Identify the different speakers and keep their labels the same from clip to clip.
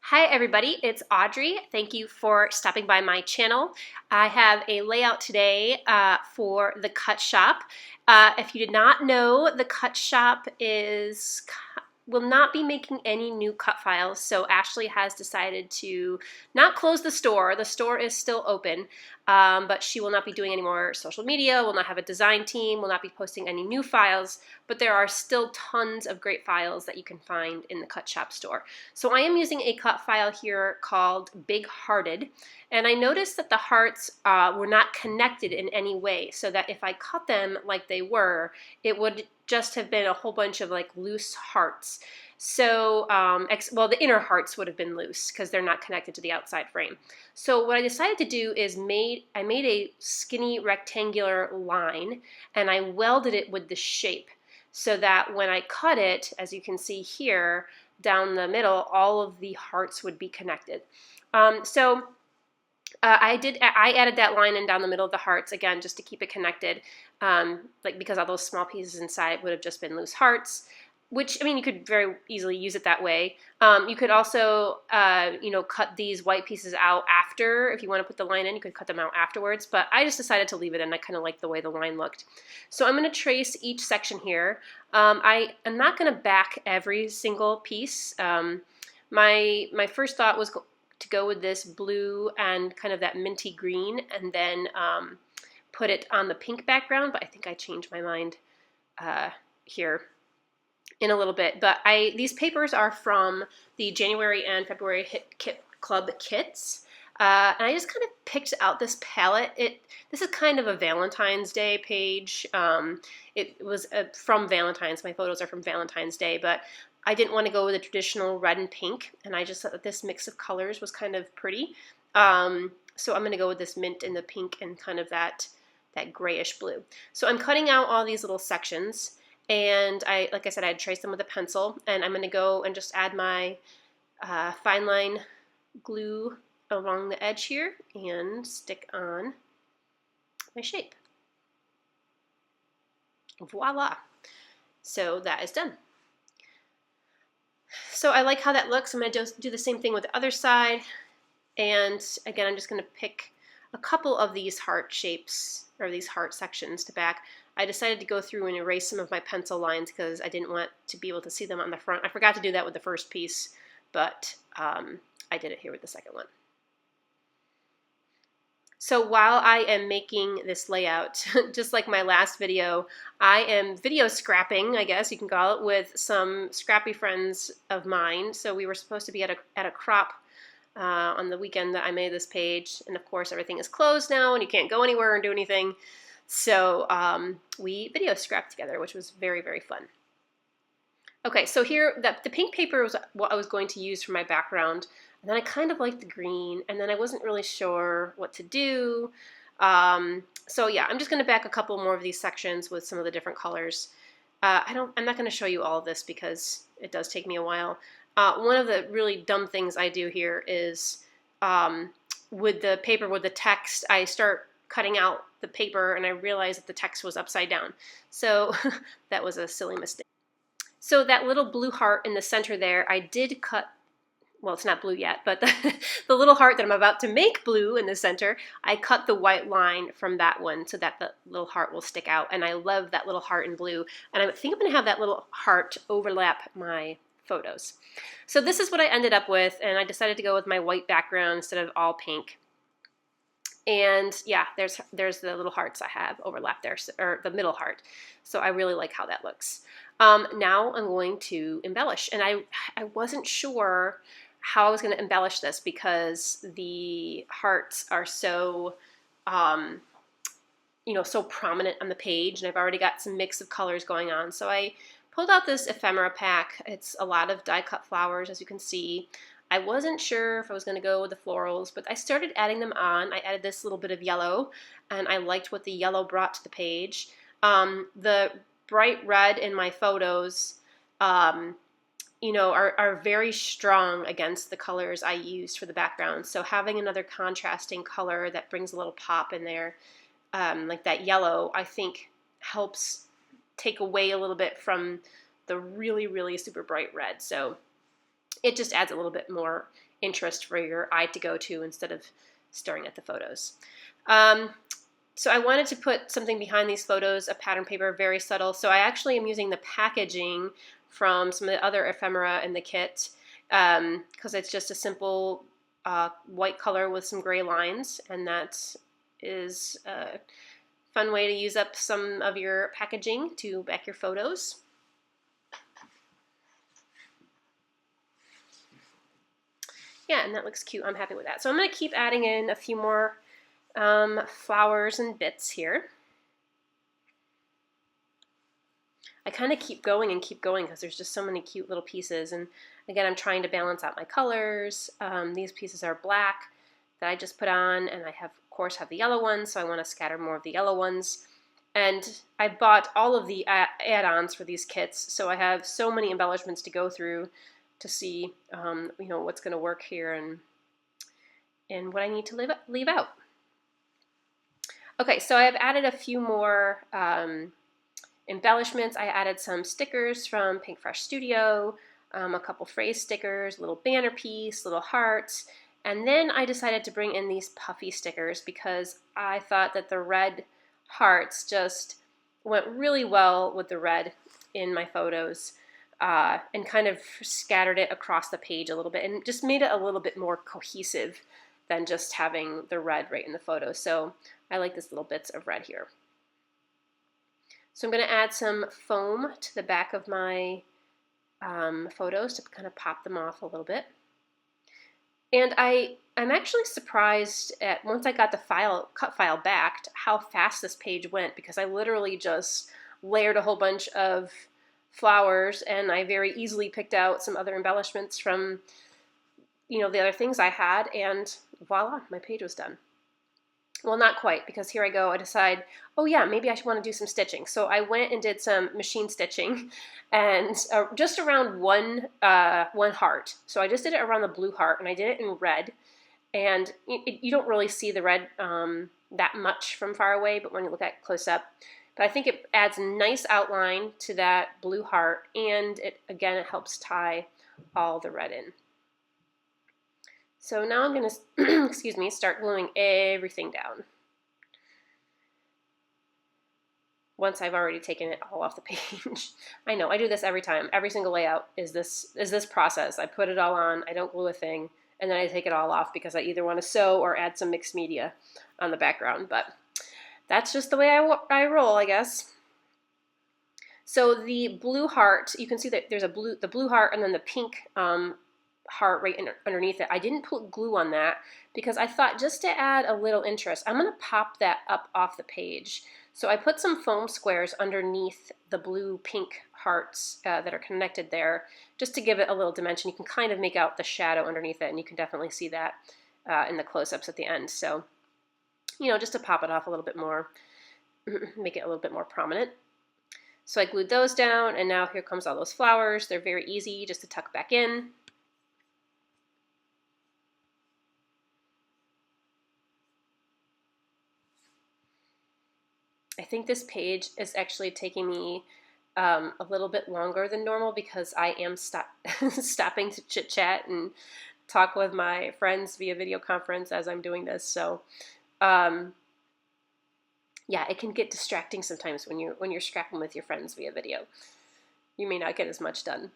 Speaker 1: Hi everybody, it's Audrey. Thank you for stopping by my channel. I have a layout today for the Cut Shop. If you did not know, the Cut Shop will not be making any new cut files, so Ashley has decided to not close the store. The store is still open, but she will not be doing any more social media, will not have a design team, will not be posting any new files, but there are still tons of great files that you can find in the Cut Shop store. So I am using a cut file here called Big Hearted, and I noticed that the hearts were not connected in any way, so that if I cut them like they were, it would just have been a whole bunch of like loose hearts. So, well, the inner hearts would have been loose because they're not connected to the outside frame. So what I decided to do is I made a skinny rectangular line and I welded it with the shape so that when I cut it, as you can see here, down the middle, all of the hearts would be connected. I added that line in down the middle of the hearts again just to keep it connected, because all those small pieces inside would have just been loose hearts. Which, I mean, you could very easily use it that way. You could also, cut these white pieces out after. If you want to put the line in, you could cut them out afterwards. But I just decided to leave it in. I kind of like the way the line looked. So I'm going to trace each section here. I am not going to back every single piece. My first thought was to go with this blue and kind of that minty green and then put it on the pink background. But I think I changed my mind here in a little bit, but these papers are from the January and February Hit Kit Club kits, and I just kind of picked out this palette. This is kind of a Valentine's Day page. It was from Valentine's. My photos are from Valentine's Day, but I didn't want to go with a traditional red and pink, and I just thought that this mix of colors was kind of pretty. So I'm going to go with this mint and the pink and kind of that grayish blue. So I'm cutting out all these little sections. And like I said, I traced them with a pencil, and I'm going to go and just add my fine line glue along the edge here and stick on my shape. Voila! So that is done. So I like how that looks. I'm going to do the same thing with the other side. And again, I'm just going to pick a couple of these heart shapes, or these heart sections to back. I decided to go through and erase some of my pencil lines because I didn't want to be able to see them on the front. I forgot to do that with the first piece, but I did it here with the second one. So while I am making this layout, just like my last video, I am video scrapping, I guess you can call it, with some scrappy friends of mine. So we were supposed to be at a crop on the weekend that I made this page, and of course everything is closed now and you can't go anywhere and do anything. So we video scrapped together, which was very, very fun. Okay, so here, the pink paper was what I was going to use for my background, and then I kind of liked the green, and then I wasn't really sure what to do. So yeah, I'm just going to back a couple more of these sections with some of the different colors. I'm not going to show you all of this because it does take me a while. One of the really dumb things I do here is with the paper, with the text, I start cutting out the paper and I realized that the text was upside down. So that was a silly mistake. So that little blue heart in the center there, I did cut, well, it's not blue yet, but the little heart that I'm about to make blue in the center, I cut the white line from that one so that the little heart will stick out. And I love that little heart in blue. And I think I'm going to have that little heart overlap my photos. So this is what I ended up with, and I decided to go with my white background instead of all pink. And yeah, there's the little hearts I have overlapped there, or the middle heart. So I really like how that looks. Now I'm going to embellish, and I wasn't sure how I was going to embellish this because the hearts are so so prominent on the page, and I've already got some mix of colors going on. So I pulled out this ephemera pack. It's a lot of die cut flowers, as you can see. I wasn't sure if I was going to go with the florals, but I started adding them on. I added this little bit of yellow, and I liked what the yellow brought to the page. The bright red in my photos, are very strong against the colors I used for the background. So having another contrasting color that brings a little pop in there, like that yellow, I think helps take away a little bit from the really, really super bright red. So it just adds a little bit more interest for your eye to go to instead of staring at the photos. So I wanted to put something behind these photos, a pattern paper, very subtle. So I actually am using the packaging from some of the other ephemera in the kit because it's just a simple white color with some gray lines, and that is a fun way to use up some of your packaging to back your photos. Yeah, and that looks cute. I'm happy with that. So I'm going to keep adding in a few more flowers and bits here. I kind of keep going and keep going because there's just so many cute little pieces. And again, I'm trying to balance out my colors. These pieces are black that I just put on, and I have, of course, have the yellow ones, so I want to scatter more of the yellow ones. And I bought all of the add-ons for these kits, so I have so many embellishments to go through to see, you know, what's going to work here and what I need to leave out. Okay, so I've added a few more embellishments. I added some stickers from Pink Fresh Studio, a couple phrase stickers, little banner piece, little hearts, and then I decided to bring in these puffy stickers because I thought that the red hearts just went really well with the red in my photos, and kind of scattered it across the page a little bit and just made it a little bit more cohesive than just having the red right in the photo. So I like these little bits of red here. So I'm going to add some foam to the back of my photos to kind of pop them off a little bit. And I'm actually surprised at, once I got the cut file back, how fast this page went, because I literally just layered a whole bunch of flowers, and I very easily picked out some other embellishments from, you know, the other things I had, and voila, my page was done. Well, not quite, because here I go. I decide, oh yeah, maybe I should want to do some stitching. So I went and did some machine stitching, and just around one heart. So I just did it around the blue heart, and I did it in red. And you don't really see the red that much from far away, but when you look at close up. But I think it adds a nice outline to that blue heart, and it helps tie all the red in. So now I'm going to, excuse me, start gluing everything down. Once I've already taken it all off the page. I know, I do this every time. Every single layout is this process. I put it all on, I don't glue a thing, and then I take it all off because I either want to sew or add some mixed media on the background. But that's just the way I roll, I guess. So the blue heart, you can see that there's the blue heart and then the pink heart right underneath it. I didn't put glue on that because I thought, just to add a little interest, I'm going to pop that up off the page. So I put some foam squares underneath the blue pink hearts that are connected there, just to give it a little dimension. You can kind of make out the shadow underneath it, and you can definitely see that in the close-ups at the end. So, you know, just to pop it off a little bit more, make it a little bit more prominent. So I glued those down, and now here comes all those flowers. They're very easy just to tuck back in. I think this page is actually taking me a little bit longer than normal because I am stopping to chit-chat and talk with my friends via video conference as I'm doing this. So yeah, it can get distracting sometimes when you're scrapping with your friends via video. You may not get as much done.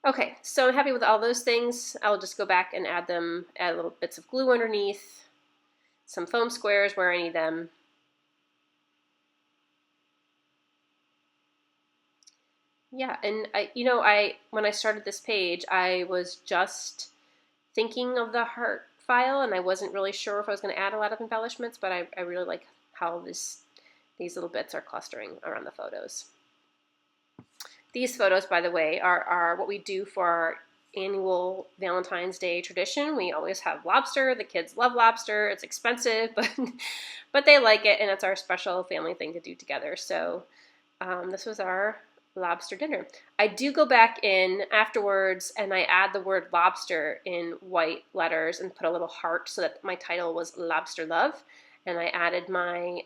Speaker 1: Okay, so I'm happy with all those things. I'll just go back and add little bits of glue underneath, some foam squares where I need them. Yeah, and when I started this page, I was just thinking of the heart file, and I wasn't really sure if I was going to add a lot of embellishments, but I really like how these little bits are clustering around the photos. These photos, by the way, are what we do for our annual Valentine's Day tradition. We always have lobster. The kids love lobster. It's expensive, but they like it, and it's our special family thing to do together. So this was our lobster dinner. I do go back in afterwards and I add the word lobster in white letters and put a little heart so that my title was Lobster Love. And I added my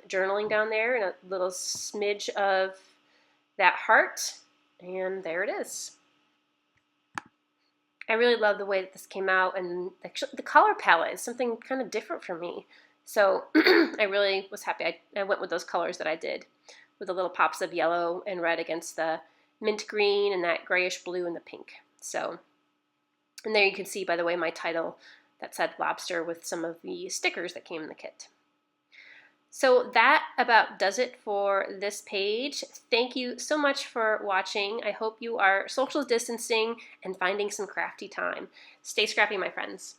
Speaker 1: journaling down there and a little smidge of that heart, and there it is. I really love the way that this came out, and the color palette is something kind of different for me. So I really was happy I went with those colors that I did, with the little pops of yellow and red against the mint green and that grayish blue and the pink. So, and there you can see, by the way, my title that said Lobster with some of the stickers that came in the kit. So that about does it for this page. Thank you so much for watching. I hope you are social distancing and finding some crafty time. Stay scrappy, my friends.